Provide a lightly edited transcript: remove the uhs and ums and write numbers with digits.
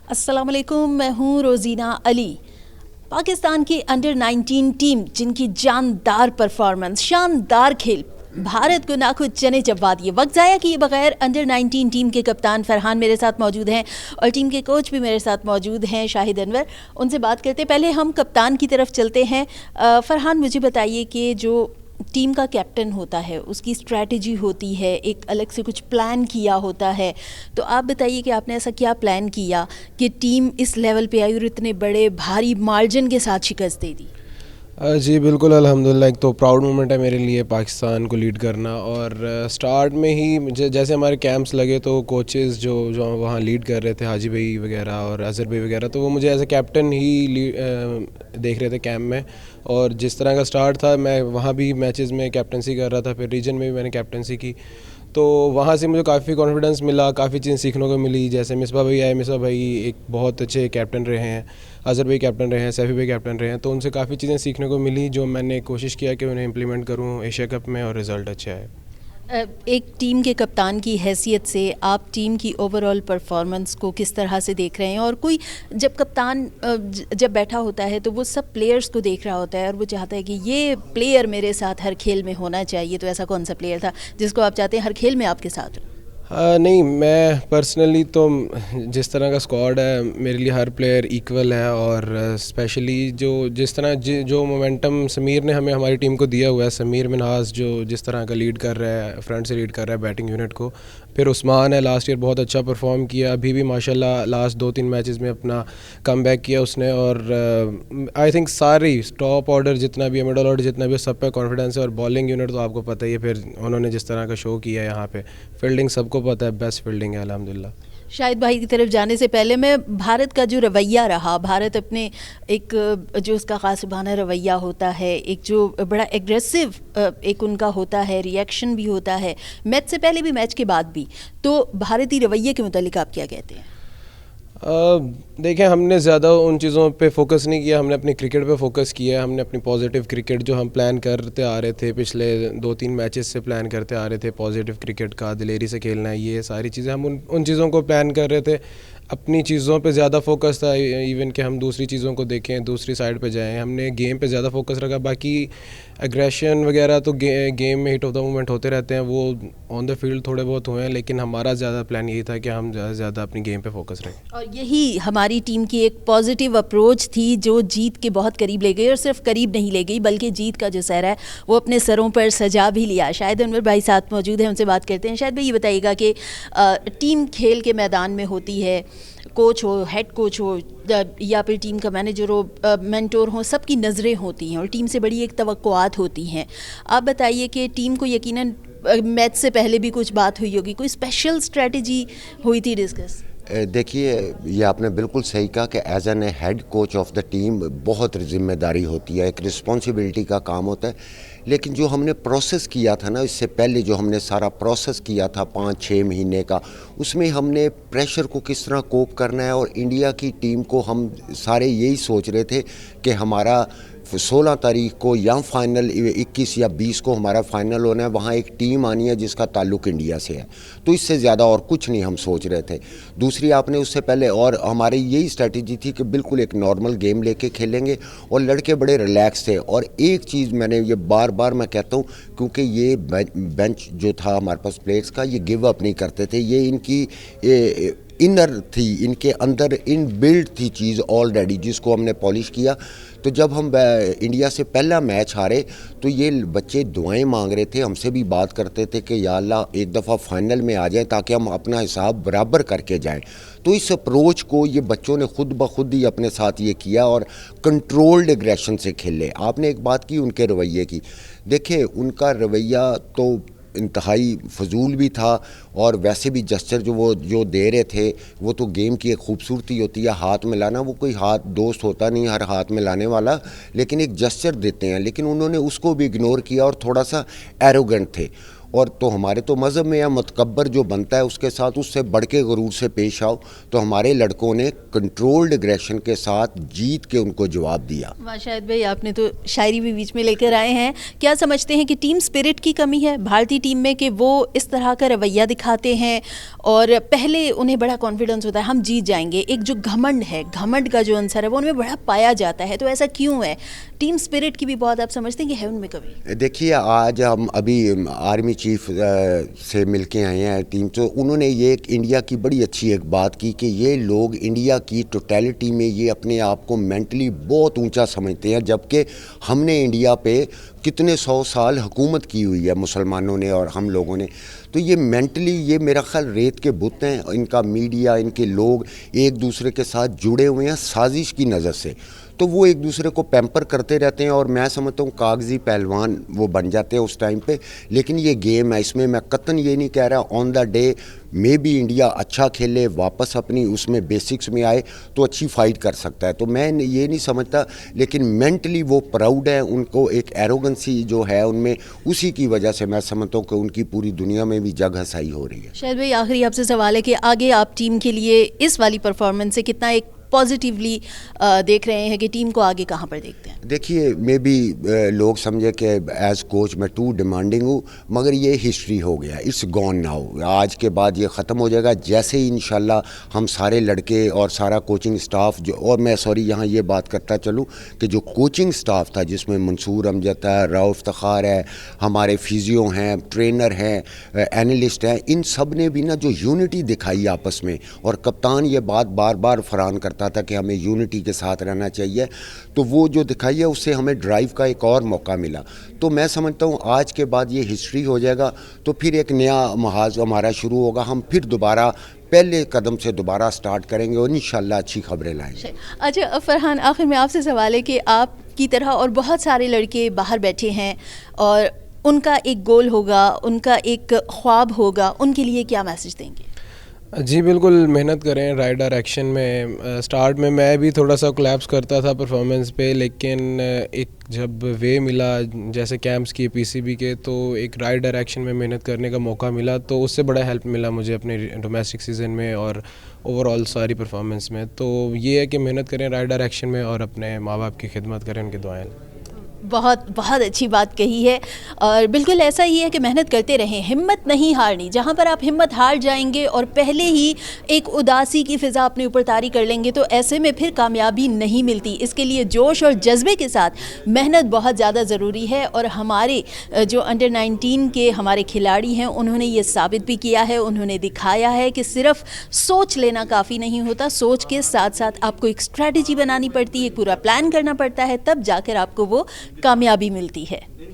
السلام علیکم، میں ہوں روزینہ علی۔ پاکستان کی انڈر 19 ٹیم جن کی جاندار پرفارمنس، شاندار کھیل بھارت کو ناخود چنے چبا دیے۔ وقت ضائع کیے بغیر انڈر 19 ٹیم کے کپتان فرحان میرے ساتھ موجود ہیں اور ٹیم کے کوچ بھی میرے ساتھ موجود ہیں شاہد انور۔ ان سے بات کرتے پہلے ہم کپتان کی طرف چلتے ہیں۔ فرحان، مجھے بتائیے کہ جو ٹیم کا کیپٹن ہوتا ہے اس کی اسٹریٹجی ہوتی ہے، ایک الگ سے کچھ پلان کیا ہوتا ہے، تو آپ بتائیے کہ آپ نے ایسا کیا پلان کیا کہ ٹیم اس لیول پہ آئی اور اتنے بڑے بھاری مارجن کے ساتھ شکست دے دی؟ جی بالکل، الحمدللہ ایک تو پراؤڈ مومنٹ ہے میرے لیے پاکستان کو لیڈ کرنا، اور سٹارٹ میں ہی مجھے جیسے ہمارے کیمپس لگے تو کوچز جو وہاں لیڈ کر رہے تھے، حاجی بھائی وغیرہ اور اظہر بھائی وغیرہ، تو وہ مجھے ایز اے کیپٹن ہی دیکھ رہے تھے کیمپ میں، اور جس طرح کا سٹارٹ تھا میں وہاں بھی میچز میں کیپٹنسی کر رہا تھا، پھر ریجن میں بھی میں نے کیپٹنسی کی، تو وہاں سے مجھے کافی کانفیڈنس ملا، کافی چیزیں سیکھنے کو ملی۔ جیسے مصباح بھائی آئے، مصباح بھائی ایک بہت اچھے کیپٹن رہے ہیں، اظہر بھائی کیپٹن رہے ہیں، سیفی بھائی کیپٹن رہے ہیں، تو ان سے کافی چیزیں سیکھنے کو ملی جو میں نے کوشش کیا کہ انہیں امپلیمنٹ کروں ایشیا کپ میں، اور رزلٹ اچھا ہے۔ ایک ٹیم کے کپتان کی حیثیت سے آپ ٹیم کی اوور آل پرفارمنس کو کس طرح سے دیکھ رہے ہیں؟ اور کوئی جب کپتان جب بیٹھا ہوتا ہے تو وہ سب پلیئرز کو دیکھ رہا ہوتا ہے اور وہ چاہتا ہے کہ یہ پلیئر میرے ساتھ ہر کھیل میں ہونا چاہیے، تو ایسا کون سا پلیئر تھا جس کو آپ چاہتے ہیں ہر کھیل میں آپ کے ساتھ ہو؟ نہیں، میں پرسنلی تو جس طرح کا اسکواڈ ہے میرے لیے ہر پلیئر ایکول ہے، اور اسپیشلی جس طرح جو مومنٹم سمیر نے ہماری ٹیم کو دیا ہوا ہے، سمیر منہاس جو جس طرح کا لیڈ کر رہا ہے، فرنٹ سے لیڈ کر رہا ہے بیٹنگ یونٹ کو، پھر عثمان ہے لاسٹ ایئر بہت اچھا پرفارم کیا، ابھی بھی ماشاءاللہ لاسٹ 2-3 میچز میں اپنا کم بیک کیا اس نے، اور آئی تھنک ساری ٹاپ آرڈر جتنا بھی ہے، مڈل آرڈر جتنا بھی ہے، سب پہ کانفیڈنس ہے، اور بالنگ یونٹ تو آپ کو پتہ ہی ہے پھر انہوں نے جس طرح کا شو کیا ہے یہاں پہ، فیلڈنگ سب کو پتہ ہے بیسٹ فیلڈنگ ہے الحمدللہ۔ شاہد بھائی کی طرف جانے سے پہلے میں بھارت کا جو رویہ رہا، بھارت اپنے ایک جو اس کا غاصبانہ رویہ ہوتا ہے، ایک جو بڑا ایگریسو ایک ان کا ہوتا ہے، ری ایکشن بھی ہوتا ہے، میچ سے پہلے بھی میچ کے بعد بھی، تو بھارتی رویے کے متعلق آپ کیا کہتے ہیں؟ دیکھیں، ہم نے زیادہ ان چیزوں پہ فوکس نہیں کیا، ہم نے اپنی کرکٹ پہ فوکس کیا ہے، ہم نے اپنی پازیٹیو کرکٹ جو ہم پلان کرتے آ رہے تھے پچھلے 2-3 میچز سے پلان کرتے آ رہے تھے، پازیٹیو کرکٹ کا، دلیری سے کھیلنا ہے، یہ ساری چیزیں ہم ان چیزوں کو پلان کر رہے تھے، اپنی چیزوں پہ زیادہ فوکس تھا، ایون کہ ہم دوسری چیزوں کو دیکھیں، دوسری سائڈ پہ جائیں، ہم نے گیم پہ زیادہ فوکس رکھا، باقی اگریشن وغیرہ تو گیم میں ہٹ آف دا مومنٹ ہوتے رہتے ہیں، وہ آن دا فیلڈ تھوڑے بہت ہوئے ہیں، لیکن ہمارا زیادہ پلان یہی تھا کہ ہم زیادہ سے زیادہ اپنی گیم پہ فوکس رکھیں، اور یہی ہماری ٹیم کی ایک پازیٹیو اپروچ تھی جو جیت کے بہت قریب لے گئی، اور صرف قریب نہیں لے گئی بلکہ جیت کا جو سہرا ہے وہ اپنے سروں پر سجا بھی لیا۔ شاہد انور بھائی ساتھ موجود ہیں، ان سے بات کرتے ہیں۔ شاہد بھائی، یہ بتائیے گا کہ ٹیم کھیل کے میدان میں ہوتی ہے، کوچ ہو، ہیڈ کوچ ہو، یا پھر ٹیم کا مینیجر ہو، مینٹور ہو، سب کی نظریں ہوتی ہیں اور ٹیم سے بڑی ایک توقعات ہوتی ہیں۔ آپ بتائیے کہ ٹیم کو یقیناً میچ سے پہلے بھی کچھ بات ہوئی ہوگی، کوئی اسپیشل اسٹریٹجی ہوئی تھی ڈسکس؟ دیکھیے، یہ آپ نے بالکل صحیح کہا کہ as an a head coach of the team بہت ذمہ داری ہوتی ہے، ایک رسپانسبلٹی کا کام ہوتا ہے، لیکن جو ہم نے پروسیس کیا تھا نا، اس سے پہلے جو ہم نے سارا پروسیس کیا تھا 5-6 مہینے کا، اس میں ہم نے پریشر کو کس طرح کوپ کرنا ہے، اور انڈیا کی ٹیم کو ہم سارے یہی سوچ رہے تھے کہ ہمارا 16 تاریخ کو یا فائنل 21 یا 20 کو ہمارا فائنل ہونا ہے، وہاں ایک ٹیم آنی ہے جس کا تعلق انڈیا سے ہے، تو اس سے زیادہ اور کچھ نہیں ہم سوچ رہے تھے۔ دوسری، آپ نے اس سے پہلے، اور ہماری یہی اسٹریٹجی تھی کہ بالکل ایک نارمل گیم لے کے کھیلیں گے، اور لڑکے بڑے ریلیکس تھے، اور ایک چیز میں نے یہ بار بار میں کہتا ہوں، کیونکہ یہ بینچ جو تھا ہمارے پاس پلیئرس کا، یہ گیو اپ نہیں کرتے تھے، یہ ان کی انر تھی، ان کے اندر ان بلڈ تھی چیز آلریڈی، جس کو ہم نے پالش کیا۔ تو جب ہم انڈیا سے پہلا میچ ہارے تو یہ بچے دعائیں مانگ رہے تھے، ہم سے بھی بات کرتے تھے کہ یا اللہ ایک دفعہ فائنل میں آ جائیں تاکہ ہم اپنا حساب برابر کر کے جائیں۔ تو اس اپروچ کو یہ بچوں نے خود بخود ہی اپنے ساتھ یہ کیا، اور کنٹرولڈ ایگریشن سے کھیلے۔ آپ نے ایک بات کی ان کے رویے کی، دیکھیں ان کا رویہ تو انتہائی فضول بھی تھا، اور ویسے بھی جسچر جو دے رہے تھے وہ تو گیم کی ایک خوبصورتی ہوتی ہے، ہاتھ ملانا، وہ کوئی ہاتھ دوست ہوتا نہیں ہر ہاتھ ملانے والا، لیکن ایک جسچر دیتے ہیں، لیکن انہوں نے اس کو بھی اگنور کیا اور تھوڑا سا ایروگنٹ تھے۔ اور تو ہمارے تو مذہب میں متکبر جو بنتا ہے اس کے ساتھ اس سے بڑھ کے غرور سے پیش آؤ. تو ہمارے لڑکوں نے کنٹرولڈ اگریشن کے ساتھ جیت کے ان کو جواب دیا. شاہد بھائی آپ نے تو شاعری بھی بیچ میں لے کر آئے ہیں. کیا سمجھتے ہیں کہ ٹیم اسپرٹ کی کمی ہے بھارتی ٹیم میں کہ وہ اس طرح کا رویہ دکھاتے ہیں اور پہلے انہیں بڑا کانفیڈنس ہوتا ہے ہم جیت جائیں گے, ایک جو گھمنڈ ہے, گھمنڈ کا جو عنصر ہے وہ ان میں بڑا پایا جاتا ہے, تو ایسا کیوں ہے؟ ٹیم اسپرٹ کی بھی بہت آپ سمجھتے ہیں کہ ہے ان میں کبھی؟ دیکھیے آج ہم ابھی آرمی چیف سے مل کے آئے ہیں ٹیم, تو انہوں نے یہ ایک انڈیا کی بڑی اچھی ایک بات کی کہ یہ لوگ انڈیا کی ٹوٹیلٹی میں یہ اپنے آپ کو مینٹلی بہت اونچا سمجھتے ہیں, جبکہ ہم نے انڈیا پہ کتنے 100 سال حکومت کی ہوئی ہے مسلمانوں نے اور ہم لوگوں نے. تو یہ مینٹلی یہ میرا خیال ریت کے بت ہیں. ان کا میڈیا, ان کے لوگ ایک دوسرے کے ساتھ جڑے ہوئے ہیں سازش کی نظر سے, تو وہ ایک دوسرے کو پیمپر کرتے رہتے ہیں اور میں سمجھتا ہوں کاغذی پہلوان وہ بن جاتے ہیں اس ٹائم پہ. لیکن یہ گیم ہے, اس میں قطعاً یہ نہیں کہہ رہا آن دا ڈے میں بھی انڈیا اچھا کھیلے, واپس اپنی اس میں بیسکس میں آئے تو اچھی فائٹ کر سکتا ہے. تو میں یہ نہیں سمجھتا, لیکن مینٹلی وہ پراؤڈ ہے, ان کو ایک ایروگنسی جو ہے ان میں, اسی کی وجہ سے میں سمجھتا ہوں کہ ان کی پوری دنیا میں بھی جگ ہنسائی ہو رہی ہے. شاید بھائی آخری آپ سے سوال ہے کہ آگے آپ ٹیم کے لیے اس والی پرفارمنس سے کتنا ایک پازیٹیولی دیکھ رہے ہیں کہ ٹیم کو آگے کہاں پر دیکھتے ہیں؟ دیکھیے میں بھی لوگ سمجھے کہ ایز کوچ میں ٹو ڈیمانڈنگ ہوں, مگر یہ ہسٹری ہو گیا, اٹس گون ناؤ. آج کے بعد یہ ختم ہو جائے گا جیسے ہی انشاءاللہ ہم سارے لڑکے اور سارا کوچنگ سٹاف جو, اور میں سوری یہاں یہ بات کرتا چلوں کہ جو کوچنگ سٹاف تھا جس میں منصور امجد ہے, راؤ افتخار ہے, ہمارے فیزیو ہیں, ٹرینر ہیں, اینالسٹ ہیں, ان سب نے بھی نا جو یونٹی دکھائی آپس میں, اور کپتان یہ بات بار بار فران کرتا تھا کہ ہمیں یونٹی کے ساتھ رہنا چاہیے, تو وہ جو دکھائی ہے اس سے ہمیں ڈرائیو کا ایک اور موقع ملا. تو میں سمجھتا ہوں آج کے بعد یہ ہسٹری ہو جائے گا, تو پھر ایک نیا محاذ ہمارا شروع ہوگا, ہم پھر دوبارہ پہلے قدم سے دوبارہ سٹارٹ کریں گے اور انشاءاللہ اچھی خبریں لائیں گے. اچھا فرحان, آخر میں آپ سے سوال ہے کہ آپ کی طرح اور بہت سارے لڑکے باہر بیٹھے ہیں اور ان کا ایک گول ہوگا, ان کا ایک خواب ہوگا, ان کے لیے کیا میسج دیں گے؟ جی بالکل, محنت کریں رائٹ ڈائریکشن میں. سٹارٹ میں بھی تھوڑا سا کولیپس کرتا تھا پرفارمنس پہ, لیکن ایک جب وے ملا جیسے کیمپس کی پی سی بی کے, تو ایک رائٹ ڈائریکشن میں محنت کرنے کا موقع ملا, تو اس سے بڑا ہیلپ ملا مجھے اپنے ڈومیسٹک سیزن میں اور اوور آل ساری پرفارمنس میں. تو یہ ہے کہ محنت کریں رائٹ ڈائریکشن میں اور اپنے ماں باپ کی خدمت کریں, ان کی دعائیں. بہت بہت اچھی بات کہی ہے, اور بالکل ایسا ہی ہے کہ محنت کرتے رہیں, ہمت نہیں ہارنی. جہاں پر آپ ہمت ہار جائیں گے اور پہلے ہی ایک اداسی کی فضا اپنے اوپر طاری کر لیں گے تو ایسے میں پھر کامیابی نہیں ملتی. اس کے لیے جوش اور جذبے کے ساتھ محنت بہت زیادہ ضروری ہے, اور ہمارے جو انڈر 19 کے ہمارے کھلاڑی ہیں انہوں نے یہ ثابت بھی کیا ہے, انہوں نے دکھایا ہے کہ صرف سوچ لینا کافی نہیں ہوتا, سوچ کے ساتھ ساتھ آپ کو ایک اسٹریٹجی بنانی پڑتی ہے, پورا پلان کرنا پڑتا ہے, تب جا کر آپ کو وہ کامیابی ملتی ہے.